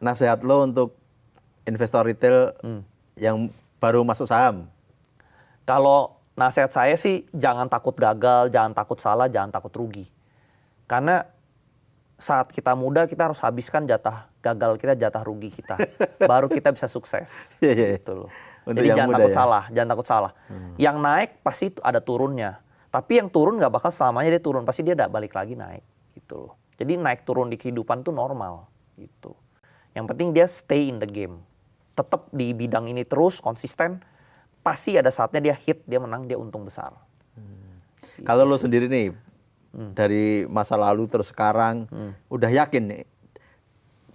nasihat lo untuk investor retail yang baru masuk saham? Kalau nasihat saya sih jangan takut gagal, jangan takut salah, jangan takut rugi. Karena saat kita muda kita harus habiskan jatah gagal kita, jatah rugi kita. Baru kita bisa sukses. Gitu loh. Jadi jangan takut salah, jangan takut salah. Yang naik pasti ada turunnya. Tapi yang turun nggak bakal selamanya dia turun, pasti dia balik lagi naik. Gitu loh. Jadi naik turun di kehidupan tuh normal. Gitu. Yang penting dia stay in the game. Tetap di bidang ini terus konsisten. Pasti ada saatnya dia hit, dia menang, dia untung besar. Kalau lo sendiri nih, dari masa lalu terus sekarang, udah yakin nih,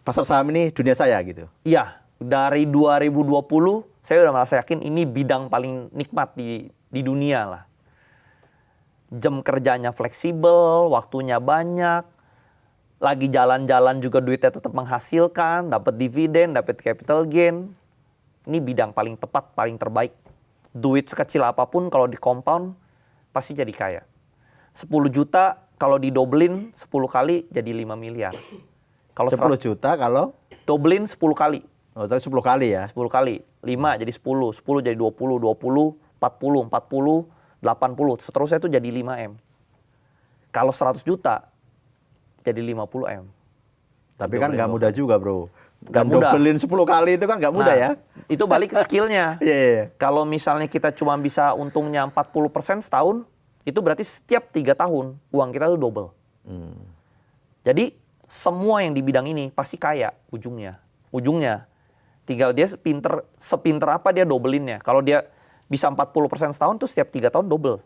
pasar saham ini dunia saya gitu? Iya, dari 2020 saya udah merasa yakin ini bidang paling nikmat di dunia lah. Jam kerjanya fleksibel, waktunya banyak, lagi jalan-jalan juga duitnya tetap menghasilkan, dapat dividen, dapat capital gain. Ini bidang paling tepat, paling terbaik. Duit sekecil apapun kalau di compound pasti jadi kaya. 10 juta kalau didobelin 10 kali jadi 5 miliar. Kalau 10 juta kalau? Dobelin 10 kali. Oh, tapi 10 kali ya? 10 kali. 5 jadi 10, 10 jadi 20, 20, 40, 40, 80. Seterusnya itu jadi 5M. Kalau 100 juta jadi 50M. Tapi kan nggak mudah juga bro. Nggak mudah. Dobelin 10 kali itu kan nggak mudah ya? Itu balik ke skillnya. Yeah. Kalau misalnya kita cuma bisa untungnya 40% setahun, itu berarti setiap 3 tahun uang kita tuh double. Jadi semua yang di bidang ini pasti kaya ujungnya. Tinggal dia sepinter apa dia dobelinnya. Kalau dia bisa 40% setahun tuh setiap 3 tahun double.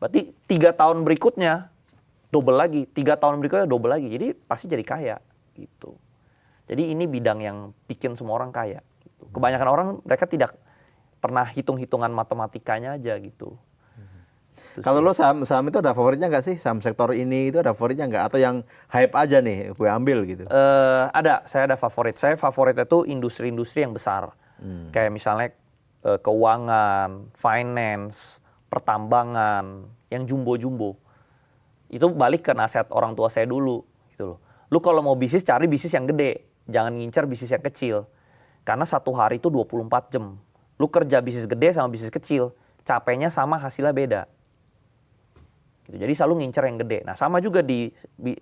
Berarti 3 tahun berikutnya double lagi, 3 tahun berikutnya double lagi. Jadi pasti jadi kaya gitu. Jadi ini bidang yang bikin semua orang kaya. Gitu. Kebanyakan orang mereka tidak pernah hitung-hitungan matematikanya aja gitu. Kalau lo saham itu ada favoritnya nggak sih? Saham sektor ini itu ada favoritnya nggak? Atau yang hype aja nih, gue ambil gitu? Saya ada favorit. Saya favoritnya tuh industri-industri yang besar. Kayak misalnya keuangan, finance, pertambangan, yang jumbo-jumbo. Itu balik ke nasihat orang tua saya dulu. Gitu loh. Lu kalau mau bisnis, cari bisnis yang gede. Jangan ngincer bisnis yang kecil. Karena satu hari itu 24 jam. Lu kerja bisnis gede sama bisnis kecil, capeknya sama, hasilnya beda. Gitu. Jadi selalu ngincer yang gede. Nah sama juga di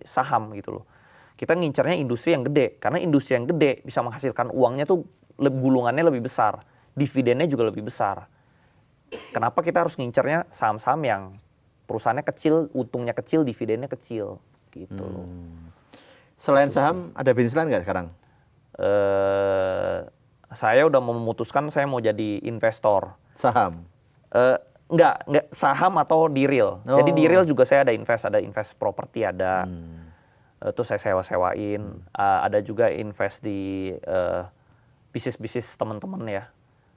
saham gitu loh. Kita ngincernya industri yang gede. Karena industri yang gede bisa menghasilkan uangnya tuh gulungannya lebih besar. Dividennya juga lebih besar. Kenapa kita harus ngincernya saham-saham yang perusahaannya kecil, untungnya kecil, dividennya kecil. Gitu loh. Selain saham, ada bisnis lain nggak sekarang? Saya udah memutuskan saya mau jadi investor. Saham? Enggak saham atau di real. Jadi di real juga saya ada invest properti ada. Terus saya sewa-sewain. Ada juga invest di bisnis-bisnis teman-teman ya.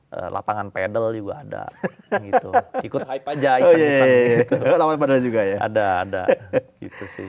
Lapangan pedal juga ada gitu. Ikut hype aja iseng-iseng gitu. Lapangan pedal juga ya? Ada gitu sih.